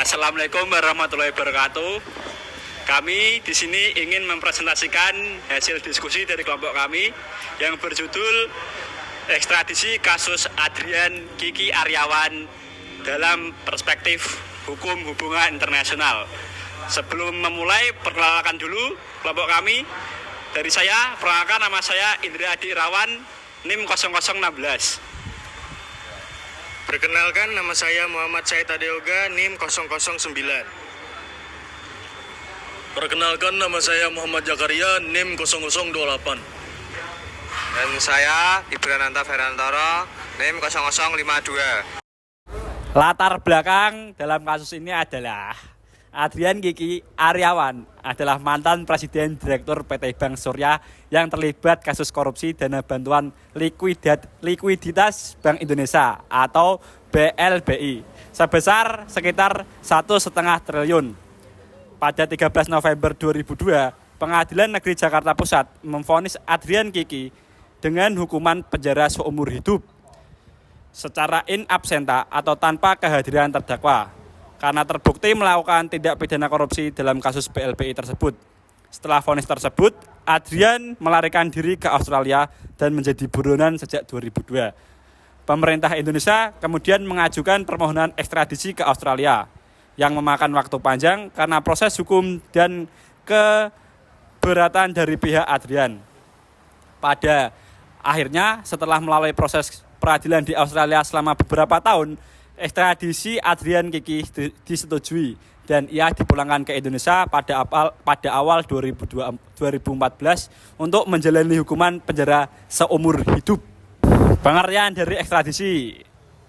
Assalamualaikum warahmatullahi wabarakatuh. Kami di sini ingin mempresentasikan hasil diskusi dari kelompok kami yang berjudul ekstradisi kasus Adrian Kiki Aryawan dalam perspektif hukum hubungan internasional. Sebelum memulai, perkenalkan dulu kelompok kami. Dari saya, perkenalkan, nama saya Indra Adi Irawan, NIM 0016. Perkenalkan, nama saya Muhammad Said Adeoga, NIM 009. Perkenalkan, nama saya Muhammad Jakaria, NIM 0028. Dan saya Ibrananta Ferantoro, NIM 0052. Latar belakang dalam kasus ini adalah Adrian Kiki Aryawan adalah mantan Presiden Direktur PT Bank Surya yang terlibat kasus korupsi dana bantuan likuiditas Bank Indonesia atau BLBI sebesar sekitar 1,5 triliun. Pada 13 November 2002, Pengadilan Negeri Jakarta Pusat memvonis Adrian Kiki dengan hukuman penjara seumur hidup secara in absenta atau tanpa kehadiran terdakwa karena terbukti melakukan tindak pidana korupsi dalam kasus BLBI tersebut. Setelah vonis tersebut, Adrian melarikan diri ke Australia dan menjadi buronan sejak 2002. Pemerintah Indonesia kemudian mengajukan permohonan ekstradisi ke Australia yang memakan waktu panjang karena proses hukum dan keberatan dari pihak Adrian. Pada akhirnya, setelah melalui proses peradilan di Australia selama beberapa tahun, ekstradisi Adrian Kiki disetujui dan ia dipulangkan ke Indonesia pada awal 2014 untuk menjalani hukuman penjara seumur hidup. Pengertian dari ekstradisi.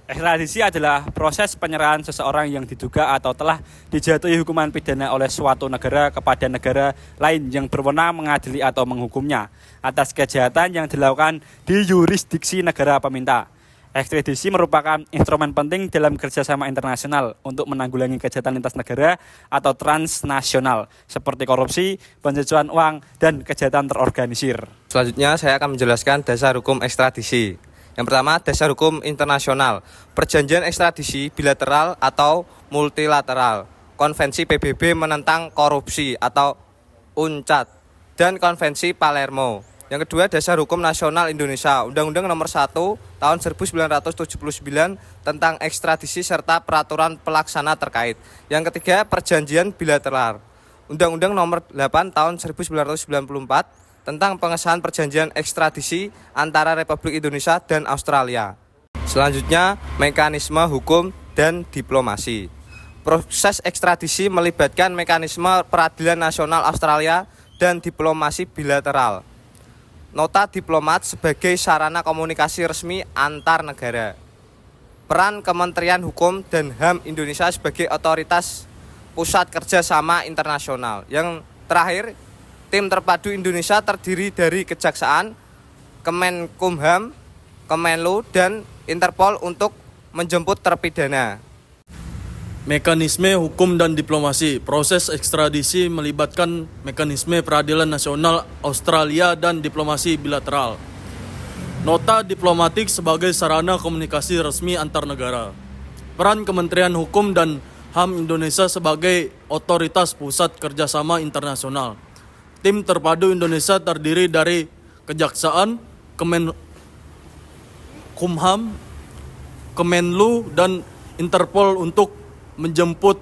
Ekstradisi adalah proses penyerahan seseorang yang diduga atau telah dijatuhi hukuman pidana oleh suatu negara kepada negara lain yang berwenang mengadili atau menghukumnya atas kejahatan yang dilakukan di yurisdiksi negara peminta. Ekstradisi merupakan instrumen penting dalam kerjasama internasional untuk menanggulangi kejahatan lintas negara atau transnasional seperti korupsi, pencucian uang, dan kejahatan terorganisir. Selanjutnya saya akan menjelaskan dasar hukum ekstradisi. Yang pertama, dasar hukum internasional, perjanjian ekstradisi bilateral atau multilateral, konvensi PBB menentang korupsi atau UNCAT, dan konvensi Palermo. Yang kedua, dasar hukum nasional Indonesia, Undang-Undang Nomor 1 Tahun 1979 tentang ekstradisi serta peraturan pelaksana terkait. Yang ketiga, perjanjian bilateral, Undang-Undang Nomor 8 Tahun 1994 tentang pengesahan perjanjian ekstradisi antara Republik Indonesia dan Australia. Selanjutnya, mekanisme hukum dan diplomasi. Proses ekstradisi melibatkan mekanisme peradilan nasional Australia dan diplomasi bilateral. Nota diplomat sebagai sarana komunikasi resmi antar negara. Peran Kementerian Hukum dan HAM Indonesia sebagai otoritas pusat kerjasama internasional. Yang terakhir, tim terpadu Indonesia terdiri dari Kejaksaan, Kemenkumham, Kemenlu, dan Interpol untuk menjemput terpidana. Mekanisme hukum dan diplomasi. Proses ekstradisi melibatkan mekanisme peradilan nasional Australia dan diplomasi bilateral. Nota diplomatik sebagai sarana komunikasi resmi antar negara. Peran Kementerian Hukum dan HAM Indonesia sebagai otoritas pusat kerjasama internasional. Tim terpadu Indonesia terdiri dari Kejaksaan, Kemenkumham, Kemenlu, dan Interpol untuk menjemput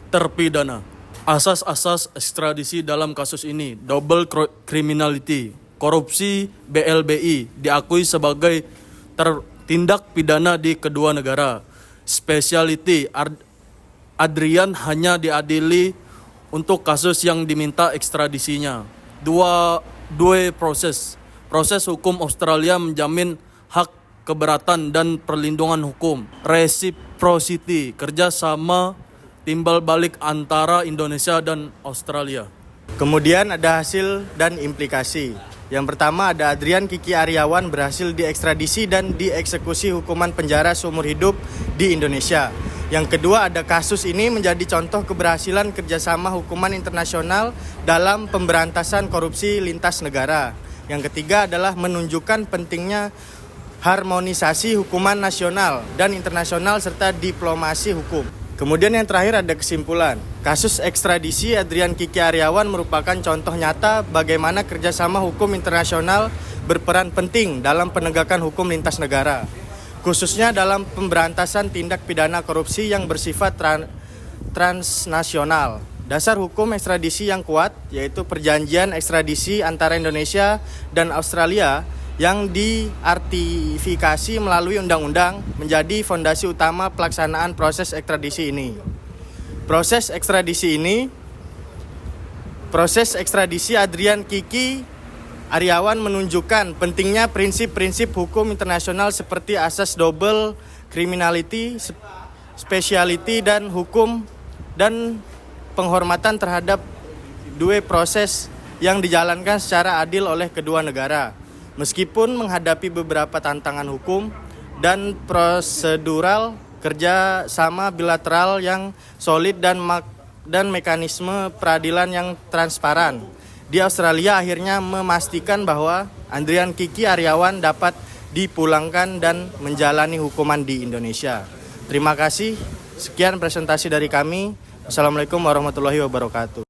terpidana. Asas-asas ekstradisi dalam kasus ini: double criminality, korupsi, BLBI diakui sebagai tindak pidana di kedua negara. Speciality, Adrian hanya diadili untuk kasus yang diminta ekstradisinya. Dua proses hukum Australia menjamin hak keberatan dan perlindungan hukum. Reciprocity, kerjasama timbal balik antara Indonesia dan Australia. Kemudian ada hasil dan implikasi. Yang pertama, ada Adrian Kiki Aryawan berhasil diekstradisi dan dieksekusi hukuman penjara seumur hidup di Indonesia. Yang kedua, ada kasus ini menjadi contoh keberhasilan kerjasama hukuman internasional dalam pemberantasan korupsi lintas negara. Yang ketiga adalah menunjukkan pentingnya harmonisasi hukuman nasional dan internasional serta diplomasi hukum. Kemudian yang terakhir ada kesimpulan. Kasus ekstradisi Adrian Kiki Aryawan merupakan contoh nyata bagaimana kerjasama hukum internasional berperan penting dalam penegakan hukum lintas negara, khususnya dalam pemberantasan tindak pidana korupsi yang bersifat transnasional. Dasar hukum ekstradisi yang kuat yaitu perjanjian ekstradisi antara Indonesia dan Australia yang diartifikasi melalui undang-undang menjadi fondasi utama pelaksanaan proses ekstradisi ini. Proses ekstradisi Adrian Kiki Aryawan menunjukkan pentingnya prinsip-prinsip hukum internasional seperti asas double criminality, speciality dan hukum dan penghormatan terhadap dua proses yang dijalankan secara adil oleh kedua negara. Meskipun menghadapi beberapa tantangan hukum dan prosedural, kerja sama bilateral yang solid dan mekanisme peradilan yang transparan, di Australia akhirnya memastikan bahwa Adrian Kiki Aryawan dapat dipulangkan dan menjalani hukuman di Indonesia. Terima kasih. Sekian presentasi dari kami. Assalamualaikum warahmatullahi wabarakatuh.